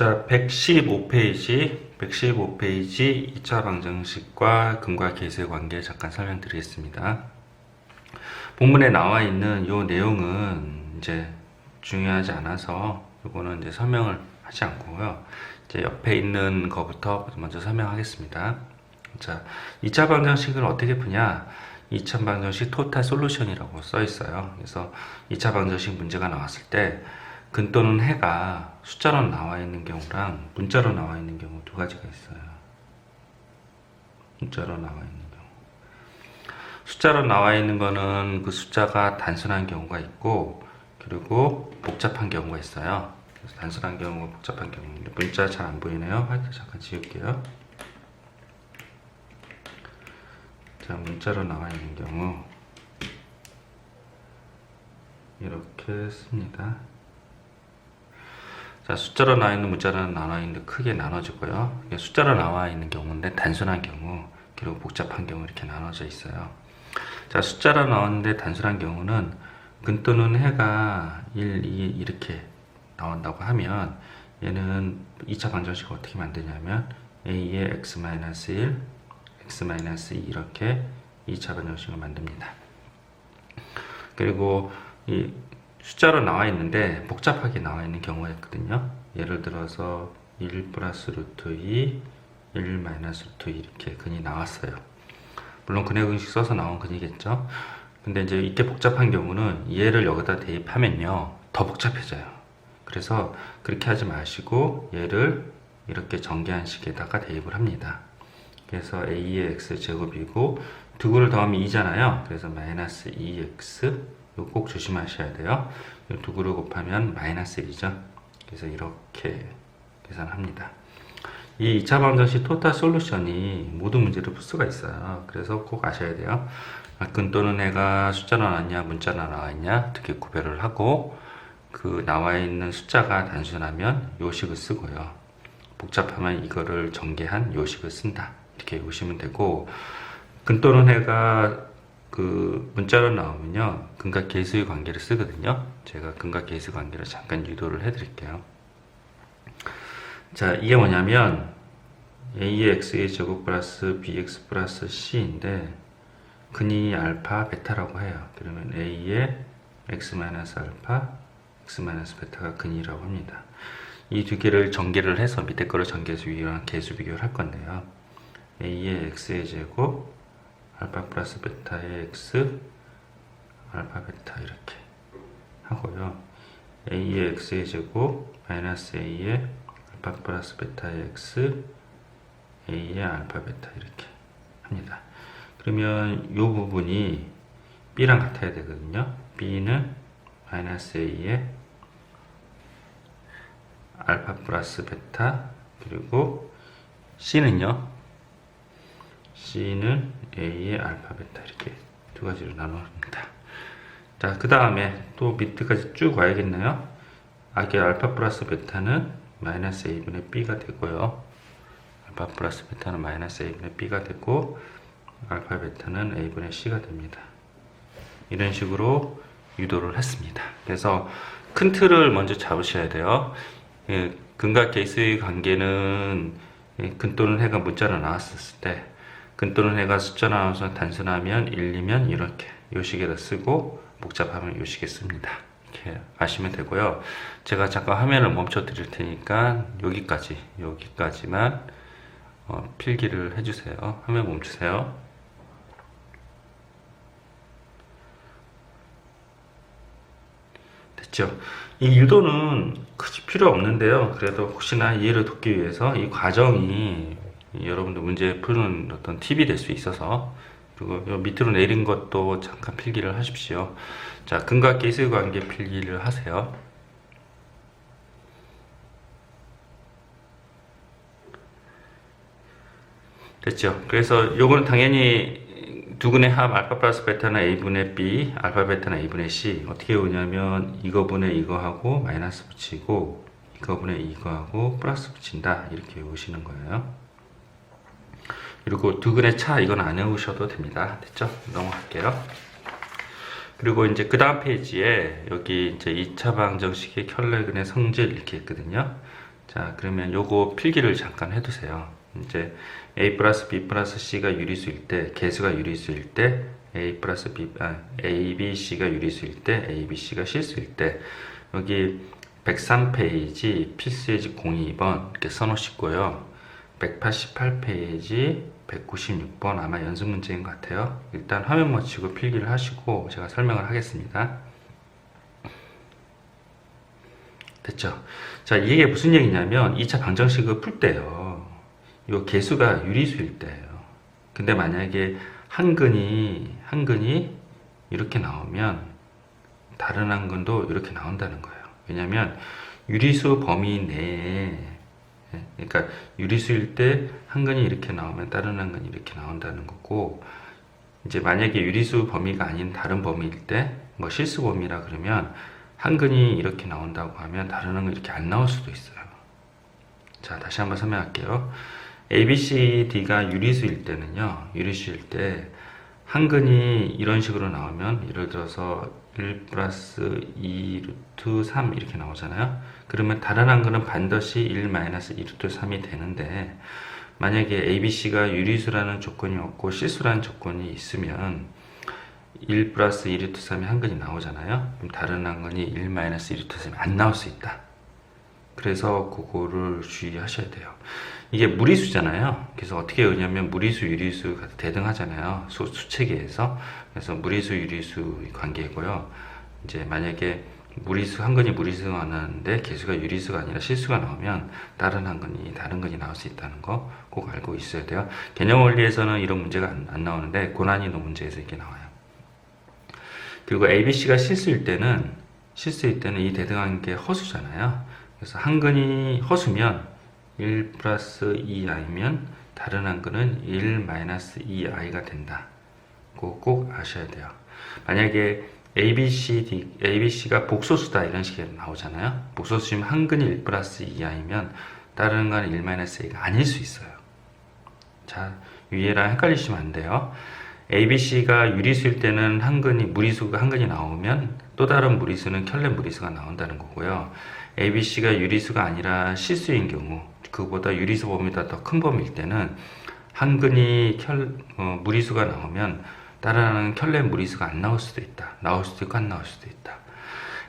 자, 115페이지 2차 방정식과 근과 계수의 관계 잠깐 설명드리겠습니다. 본문에 나와 있는 요 내용은 이제 중요하지 않아서 요거는 이제 설명을 하지 않고요. 이제 옆에 있는 거부터 먼저 설명하겠습니다. 자, 2차 방정식을 어떻게 푸냐? 2차 방정식 토탈 솔루션이라고 써 있어요. 그래서 2차 방정식 문제가 나왔을 때 근 또는 해가 숫자로 나와 있는 경우랑 문자로 나와 있는 경우 두 가지가 있어요. 문자로 나와 있는 경우. 숫자로 나와 있는 거는 그 숫자가 단순한 경우가 있고, 그리고 복잡한 경우가 있어요. 그래서 단순한 경우가 복잡한 경우인데, 문자 잘 안 보이네요. 화이트 잠깐 지울게요. 자, 문자로 나와 있는 경우 이렇게 씁니다. 자, 숫자로 나와 있는 문자로 나와 있는데 크게 나눠지고요. 숫자로 나와 있는 경우인데 단순한 경우, 그리고 복잡한 경우 이렇게 나눠져 있어요. 자, 숫자로 나왔는데 단순한 경우는 근 또는 해가 1, 2 이렇게 나온다고 하면 얘는 2차 방정식을 어떻게 만드냐면 a의 x-1, x-2 이렇게 2차 방정식을 만듭니다. 그리고 이 숫자로 나와 있는데 복잡하게 나와 있는 경우가 있거든요. 예를 들어서 1 플러스 루트 2, 1 마이너스 루트 2 이렇게 근이 나왔어요. 물론 근의 공식 써서 나온 근이겠죠. 근데 이제 이렇게 복잡한 경우는 얘를 여기다 대입하면요 더 복잡해져요. 그래서 그렇게 하지 마시고 얘를 이렇게 정계한식에다가 대입을 합니다. 그래서 a의 x제곱이고 두 개를 더하면 2잖아요. 그래서 마이너스 2x 이거 꼭 조심하셔야 돼요. 두 개를 곱하면 마이너스 1이죠. 그래서 이렇게 계산합니다. 이 2차 방정식 토탈 솔루션이 모든 문제를 풀 수가 있어요. 그래서 꼭 아셔야 돼요. 근 또는 해가 숫자로 나왔냐 문자로 나와 있냐 어떻게 구별을 하고, 그 나와 있는 숫자가 단순하면 요식을 쓰고요. 복잡하면 이거를 정계한 요식을 쓴다. 이렇게 보시면 되고, 근 또는 해가 그 문자로 나오면요 근과 계수의 관계를 쓰거든요. 제가 근과 계수 관계를 잠깐 유도를 해 드릴게요. 자, 이게 뭐냐면 a의 x의 제곱 플러스 bx 플러스 c인데 근이 알파 베타라고 해요. 그러면 a의 x 마이너스 알파 x 마이너스 베타가 근이라고 합니다. 이 두 개를 전개를 해서 밑에 거를 전개해서 위랑 계수 비교를 할 건데요. a의 x의 제곱 알파 플러스 베타의 x 알파 베타 이렇게 하고요. a의 x의 제곱 마이너스 a의 알파 플러스 베타의 x a의 알파 베타 이렇게 합니다. 그러면 이 부분이 b랑 같아야 되거든요. b는 마이너스 a의 알파 플러스 베타, 그리고 c는요 C는 A의 알파 베타 이렇게 두 가지로 나눕니다. 자, 그 다음에 또 밑에까지 쭉 와야겠네요. 악의 알파 플러스 베타는 마이너스 A분의 B가 되고요. 알파 플러스 베타는 마이너스 A분의 B가 되고, 알파 베타는 A분의 C가 됩니다. 이런 식으로 유도를 했습니다. 그래서 큰 틀을 먼저 잡으셔야 돼요. 근과 계수의 관계는 근 또는 해가 문자로 나왔을 때, 근 또는 해가 숫자 나와서 단순하면 1, 2면 이렇게 요식에다 쓰고, 복잡하면 요식에 씁니다. 이렇게 아시면 되고요. 제가 잠깐 화면을 멈춰 드릴 테니까 여기까지만 필기를 해주세요. 화면 멈추세요. 됐죠? 이 유도는 굳이 필요 없는데요. 그래도 혹시나 이해를 돕기 위해서 이 과정이 여러분들 문제 푸는 어떤 팁이 될 수 있어서, 그리고 요 밑으로 내린 것도 잠깐 필기를 하십시오. 자, 근과 계수의 관계 필기를 하세요. 됐죠? 그래서 요거는 당연히 두근의 합 알파 플러스 베타는 a분의 b, 알파 베타는 a분의 c. 어떻게 오냐면 이거분의 이거하고 마이너스 붙이고, 이거분의 이거하고 플러스 붙인다. 이렇게 오시는 거예요. 그리고 두근의 차 이건 안 외우셔도 됩니다. 됐죠? 넘어갈게요. 그리고 이제 그 다음 페이지에 여기 이제 2차 방정식의 켈레근의 성질 이렇게 있거든요. 자, 그러면 요거 필기를 잠깐 해두세요. 이제 A 플러스 B 플러스 C가 유리수일 때, 개수가 유리수일 때, A 플러스 B, A, B, C가 유리수일 때, A, B, C가 실수일 때, 여기 103페이지 필수예지 02번 이렇게 써놓으시고요. 188페이지 196번 아마 연습 문제인 것 같아요. 일단 화면 멈추고 필기를 하시고 제가 설명을 하겠습니다. 됐죠? 자, 이게 무슨 얘기냐면 2차 방정식을 풀 때요. 이 개수가 유리수일 때예요. 근데 만약에 한근이 이렇게 나오면 다른 한근도 이렇게 나온다는 거예요. 왜냐면 유리수 범위 내에, 그러니까 유리수일 때 한근이 이렇게 나오면 다른 한근이 이렇게 나온다는 거고, 이제 만약에 유리수 범위가 아닌 다른 범위일 때, 뭐 실수 범위라 그러면 한근이 이렇게 나온다고 하면 다른 한근이 이렇게 안 나올 수도 있어요. 자, 다시 한번 설명할게요. A, B, C, D가 유리수일 때는요, 유리수일 때 한근이 이런 식으로 나오면, 예를 들어서 1 플러스 2 루트 3 이렇게 나오잖아요. 그러면 다른 한근은 반드시 1 마이너스 2 루트 3이 되는데, 만약에 A, B, C가 유리수라는 조건이 없고 실수라는 조건이 있으면 1 플러스 2 루트 3이 한근이 나오잖아요. 그럼 다른 한근이 1 마이너스 2 루트 3이 안 나올 수 있다. 그래서 그거를 주의하셔야 돼요. 이게 무리수잖아요. 그래서 어떻게 되냐면 무리수, 유리수가 대등하잖아요. 수체계에서. 그래서 무리수, 유리수 관계고요. 이제 만약에 무리수, 한근이 무리수가 나는데 개수가 유리수가 아니라 실수가 나오면 다른 한근이, 다른 근이 나올 수 있다는 거 꼭 알고 있어야 돼요. 개념 원리에서는 이런 문제가 안 나오는데 고난이도 문제에서 이게 나와요. 그리고 ABC가 실수일 때는 이 대등한 게 허수잖아요. 그래서 한근이 허수면 1 플러스 2i면 다른 한근은 1 마이너스 2i가 된다. 그거 꼭 아셔야 돼요. 만약에 ABC가 복소수다 이런 식으로 나오잖아요. 복소수면 한근이 1 플러스 2i면 다른 한근은 1 마이너스 2가 아닐 수 있어요. 자, 위에랑 헷갈리시면 안 돼요. ABC가 유리수일 때는 한근이 나오면 또 다른 무리수는 켤레 무리수가 나온다는 거고요. ABC가 유리수가 아니라 실수인 경우, 그보다 유리수 범위보다 더 큰 범위일 때는 한근이 무리수가 나오면 다른 하나는 켤레 무리수가 안 나올 수도 있다. 나올 수도 있고 안 나올 수도 있다.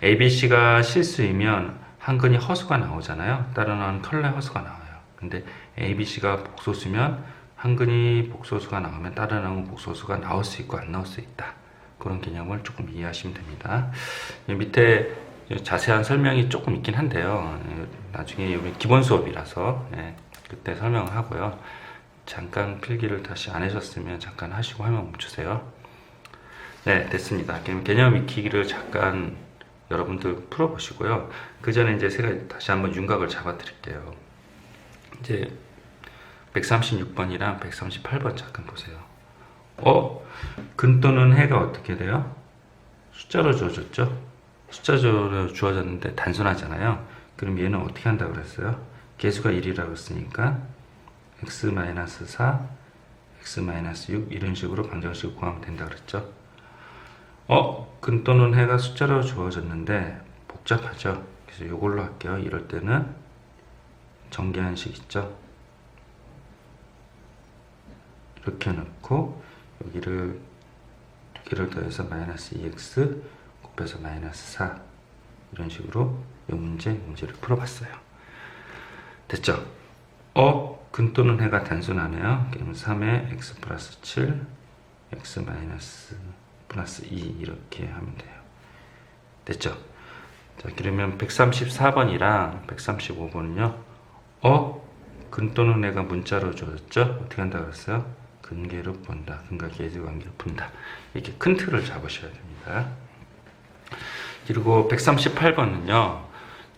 ABC가 실수이면 한근이 허수가 나오잖아요. 다른 하나는 켤레 허수가 나와요. 근데 ABC가 복소수면 한근이 복소수가 나오면 다른 하나는 복소수가 나올 수 있고 안 나올 수 있다. 그런 개념을 조금 이해하시면 됩니다. 밑에 자세한 설명이 조금 있긴 한데요. 나중에 우리 기본 수업이라서 그때 설명을 하고요. 잠깐 필기를 다시 안 하셨으면 잠깐 하시고 화면 멈추세요. 네, 됐습니다. 개념 익히기를 잠깐 여러분들 풀어보시고요. 그 전에 이제 제가 다시 한번 윤곽을 잡아 드릴게요. 이제 136번이랑 138번 잠깐 보세요. 근 또는 해가 어떻게 돼요? 숫자로 주어졌죠? 숫자로 주어졌는데 단순하잖아요. 그럼 얘는 어떻게 한다고 그랬어요? 개수가 1이라고 했으니까 x-4, x-6 이런 식으로 방정식을 구하면 된다 그랬죠? 근 또는 해가 숫자로 주어졌는데 복잡하죠? 그래서 이걸로 할게요. 이럴 때는 정계한식 있죠? 이렇게 넣고 여기를 두 개를 더해서 마이너스 2x 곱해서 마이너스 4 이런 식으로 이 문제를 풀어봤어요. 됐죠? 근 또는 해가 단순하네요. 그럼 3에 x 플러스 7 x 마이너스 플러스 2 이렇게 하면 돼요. 됐죠? 자, 그러면 134번이랑 135번은요. 근 또는 해가 문자로 주어졌죠? 어떻게 한다고 그랬어요? 근계로 본다. 근과 계수 관계를 푼다. 이렇게 큰 틀을 잡으셔야 됩니다. 그리고 138번은요.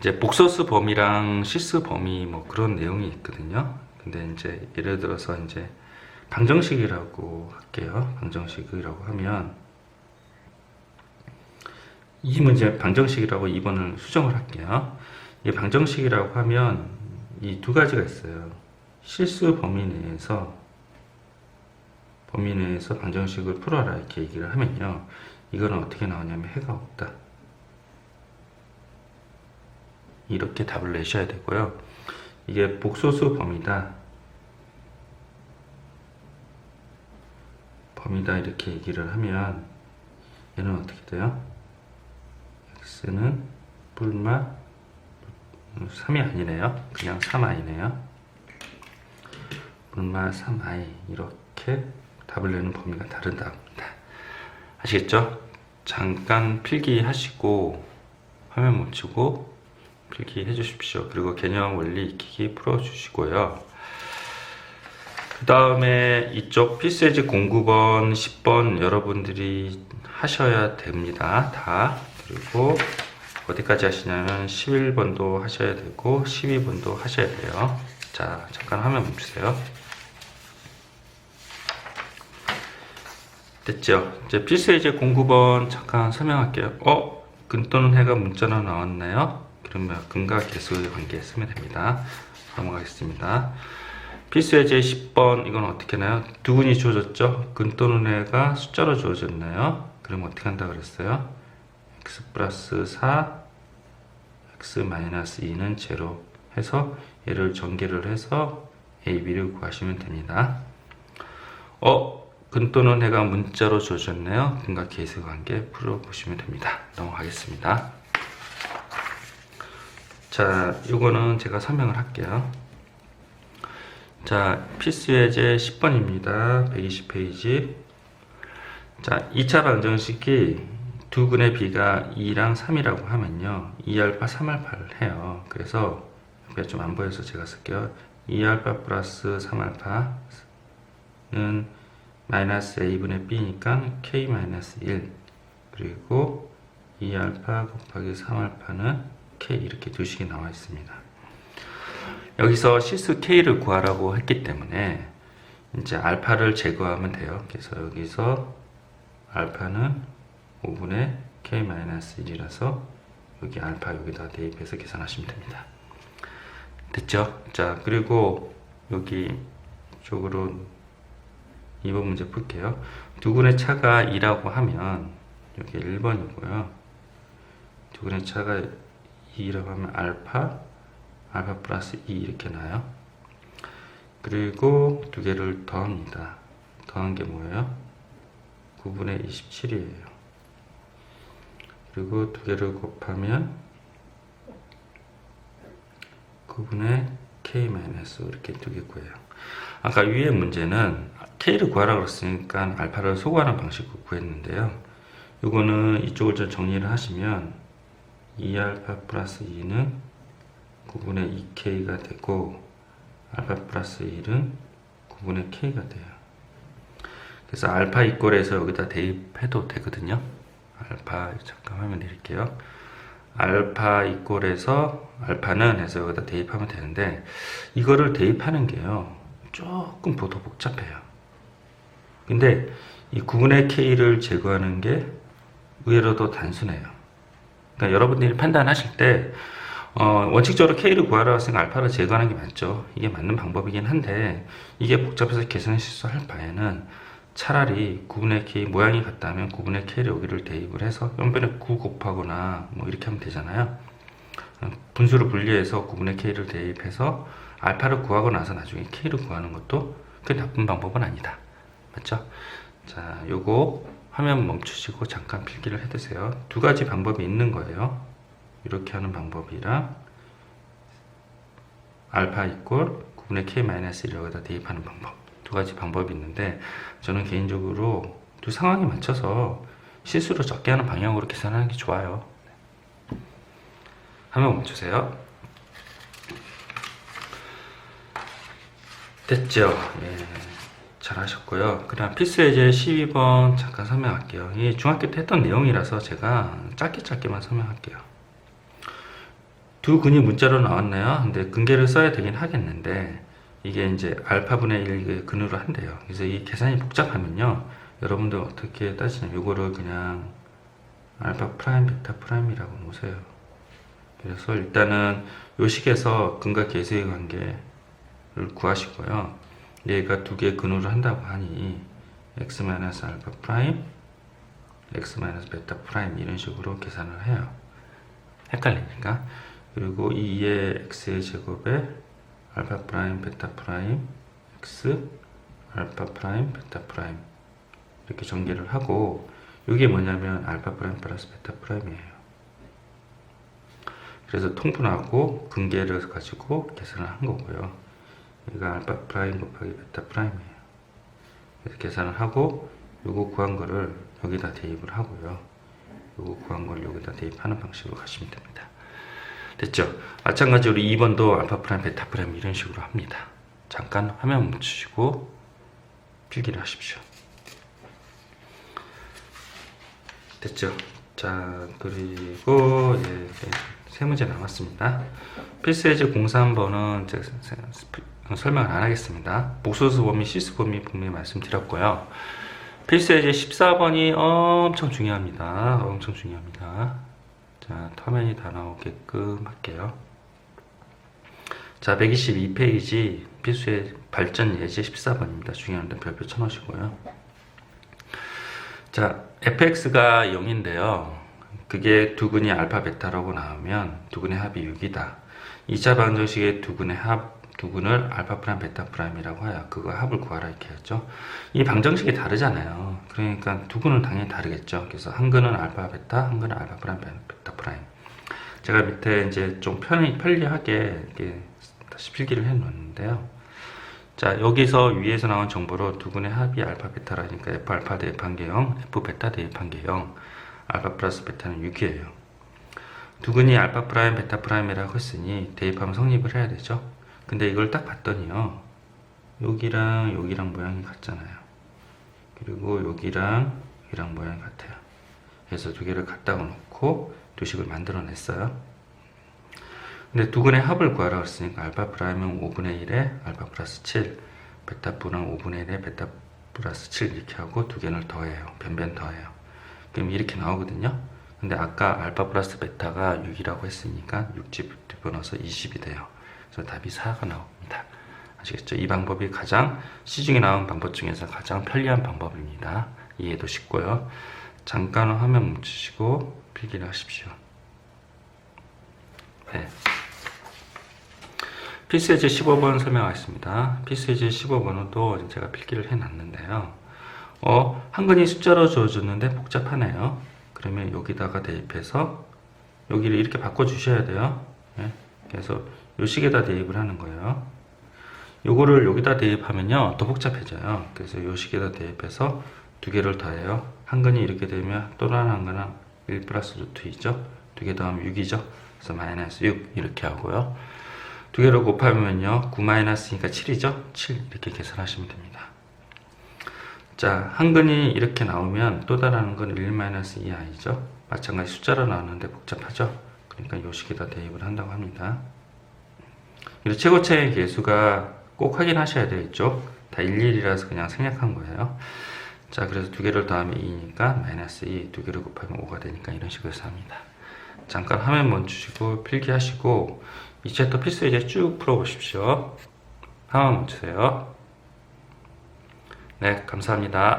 이제 복소수 범위랑 실수 범위 뭐 그런 내용이 있거든요. 근데 이제 예를 들어서 이제 방정식이라고 할게요. 방정식이라고 하면 이 문제 방정식이라고 2번을 수정을 할게요. 이 방정식이라고 하면 이 두 가지가 있어요. 실수 범위 내에서 방정식을 풀어라 이렇게 얘기를 하면요. 이거는 어떻게 나오냐면 해가 없다. 이렇게 답을 내셔야 되고요. 이게 복소수 범위다. 범위다 이렇게 얘기를 하면 얘는 어떻게 돼요? x는 뿔마 3이 아니네요. 그냥 3i네요. 뿔마 3i 이렇게 답을 내는 범위가 다르다고 합니다. 아시겠죠? 잠깐 필기하시고 화면 멈추고 필기해 주십시오. 그리고 개념 원리 익히기 풀어 주시고요. 그 다음에 이쪽 필수예제 09번, 10번 여러분들이 하셔야 됩니다. 다. 그리고 어디까지 하시냐면 11번도 하셔야 되고 12번도 하셔야 돼요. 자, 잠깐 화면 멈추세요. 됐죠? 이제 필수예제 09번 잠깐 설명할게요. 근 또는 해가 문자로 나왔나요? 그러면 근과 계수의 관계 쓰면 됩니다. 넘어가겠습니다. 필수예제 10번 이건 어떻게 나요? 두 근이 주어졌죠? 근 또는 해가 숫자로 주어졌나요? 그럼 어떻게 한다 그랬어요? x 플러스 4 x 마이너스 2는 제로 해서 얘를 전개를 해서 a, b를 구하시면 됩니다. 근 또는 해가 문자로 주어졌네요. 근과 계수 관계 풀어보시면 됩니다. 넘어가겠습니다. 자, 요거는 제가 설명을 할게요. 자, 필수예제 10번입니다. 120페이지. 자, 2차 방정식이 두 근의 b가 2랑 3이라고 하면요. 2알파, 3알파를 해요. 그래서 여기가 좀 안 보여서 제가 쓸게요. 2알파 플러스 3알파는 마이너스 a분의 b니까 k 마이너스 1 그리고 2알파 곱하기 3알파는 k 이렇게 두 식이 나와 있습니다. 여기서 실수 k를 구하라고 했기 때문에 이제 알파를 제거하면 돼요. 그래서 여기서 알파는 5분의 k 마이너스 1이라서 여기 알파 여기다 대입해서 계산하시면 됩니다. 됐죠? 자, 그리고 여기 쪽으로 2번 문제 풀게요. 두 근의 차가 2라고 하면 여기 1번이고요. 두 근의 차가 2라고 하면 알파 플러스 2 이렇게 나요. 그리고 두 개를 더합니다. 더한 게 뭐예요? 9분의 27이에요. 그리고 두 개를 곱하면 9분의 k-5 이렇게 두 개 구해요. 아까 위에 문제는 k를 구하라고 했으니까 알파를 소구하는 방식으로 구했는데요. 요거는 이쪽을 좀 정리를 하시면 2알파 플러스 2는 9분의 2k가 되고 알파 플러스 1은 9분의 k가 돼요. 그래서 알파 이꼴에서 여기다 대입해도 되거든요. 알파 잠깐 화면 내릴게요. 알파 이꼴에서 알파는 해서 여기다 대입하면 되는데 이거를 대입하는 게요 조금 더 복잡해요. 근데 이 9분의 k를 제거하는 게 의외로도 단순해요. 그러니까 여러분들이 판단하실 때 원칙적으로 k를 구하라고 했으니까 알파를 제거하는 게 맞죠. 이게 맞는 방법이긴 한데 이게 복잡해서 계산 실수할 바에는 차라리 9분의 k 모양이 같다면 9분의 k를 여기를 대입을 해서 연변에 9 곱하거나 뭐 이렇게 하면 되잖아요. 분수를 분리해서 9분의 k를 대입해서 알파를 구하고 나서 나중에 k를 구하는 것도 그게 나쁜 방법은 아니다. 맞죠? 자, 요거 화면 멈추시고 잠깐 필기를 해두세요. 두 가지 방법이 있는 거예요. 이렇게 하는 방법이랑 알파 이꼴 9분의 k-1이라고다 대입하는 방법 두 가지 방법이 있는데 저는 개인적으로 두 상황에 맞춰서 실수를 적게 하는 방향으로 계산하는 게 좋아요. 화면 멈추세요. 됐죠? 예, 잘하셨고요. 그 다음 필수예제 12번 잠깐 설명할게요. 이 중학교 때 했던 내용이라서 제가 짧게만 설명할게요. 두 근이 문자로 나왔나요? 근데 근계를 써야 되긴 하겠는데 이게 이제 알파분의 1 근으로 한대요. 그래서 이 계산이 복잡하면요 여러분들 어떻게 따지냐 요거를 그냥 알파 프라임 베타 프라임이라고 놓으세요. 그래서 일단은 요 식에서 근과 계수의 관계를 구하시고요. 얘가 두 개 근으로 한다고 하니 x-알파 프라임 x-베타 프라임 이런 식으로 계산을 해요. 헷갈리니까. 그리고 2의 x의 제곱에 알파 프라임, 베타 프라임, x, 알파 프라임, 베타 프라임 이렇게 전개를 하고 이게 뭐냐면 알파 프라임 플러스 베타 프라임이에요. 그래서 통분하고 근계를 가지고 계산을 한 거고요. 이거 알파 프라임 곱하기 베타 프라임이에요. 그래서 계산을 하고 요거 구한 거를 여기다 대입을 하고요. 요거 구한 걸 여기다 대입하는 방식으로 가시면 됩니다. 됐죠? 마찬가지로 2번도 알파 프라임, 베타 프라임 이런 식으로 합니다. 잠깐 화면 멈추시고 필기를 하십시오. 됐죠? 자, 그리고 세 문제 남았습니다. 필수예제 03번은 제가 설명을 안 하겠습니다. 복소수 범위, 실수 범위 분명히 말씀드렸고요. 필수예제 14번이 엄청 중요합니다. 엄청 중요합니다. 자, 화면이 다 나오게끔 할게요. 자, 122페이지 필수의 발전 예제 14번입니다. 중요한데 별표 쳐놓으시고요. 자, fx가 0인데요. 그게 두근이 알파 베타라고 나오면 두근의 합이 6이다. 2차 방정식의 두근의 합, 두근을 알파 프라임, 베타 프라임이라고 해요. 그거 합을 구하라 이렇게 했죠. 이 방정식이 다르잖아요. 그러니까 두근은 당연히 다르겠죠. 그래서 한 근은 알파 베타, 한 근은 알파 프라임, 베타 프라임. 제가 밑에 이제 좀 편리하게 이렇게 다시 필기를 해 놓았는데요. 자, 여기서 위에서 나온 정보로 두근의 합이 알파 베타라니까 f 알파 대입한 게 0, f 베타 대입한 게 0, 알파 플러스 베타는 6이에요. 두근이 알파 프라임, 베타 프라임이라고 했으니 대입하면 성립을 해야 되죠. 근데 이걸 딱 봤더니요, 여기랑 여기랑 모양이 같잖아요. 그리고 여기랑 여기랑 모양이 같아요. 그래서 두 개를 갖다가 놓고 두식을 만들어냈어요. 근데 두근의 합을 구하라고 했으니까 알파 프라임은 5분의 1에 알파 플러스 7, 베타 프는 5분의 1에 베타 플러스 7 이렇게 하고 두 개를 더해요. 변변 더해요. 그럼 이렇게 나오거든요. 근데 아까 알파 플러스 베타가 6이라고 했으니까 6집 집어넣어서 20이 돼요. 그래서 답이 4가 나옵니다. 아시겠죠? 이 방법이 가장 시중에 나온 방법 중에서 가장 편리한 방법입니다. 이해도 쉽고요. 잠깐 화면 멈추시고 필기를 하십시오. 네. 필수예제 15번 설명하겠습니다. 필수예제 15번은 또 제가 필기를 해놨는데요. 한 근이 숫자로 주어졌는데 복잡하네요. 그러면 여기다가 대입해서 여기를 이렇게 바꿔주셔야 돼요. 네. 그래서 요 식에다 대입을 하는 거예요. 요거를 여기다 대입하면요 더 복잡해져요. 그래서 요 식에다 대입해서 두 개를 더해요. 한 근이 이렇게 되면 또 다른 한 근은 1 플러스 루트 2죠. 두 개 더하면 6이죠. 그래서 마이너스 6 이렇게 하고요. 두 개를 곱하면요 9 마이너스니까 7이죠. 7 이렇게 계산하시면 됩니다. 자, 한 근이 이렇게 나오면 또 다른 한 근은 1 마이너스 2i죠. 마찬가지 숫자로 나오는데 복잡하죠. 그러니까 요 식에다 대입을 한다고 합니다. 그리고 최고차의 계수가 꼭 확인하셔야 되겠죠. 다 11이라서 그냥 생략한 거예요. 자, 그래서 두 개를 더하면 2니까 마이너스 2, 두 개를 곱하면 5가 되니까 이런 식으로 해서 합니다. 잠깐 화면 멈추시고 필기하시고 이 챕터 필수예제 쭉 풀어보십시오. 화면 멈추세요. 네, 감사합니다.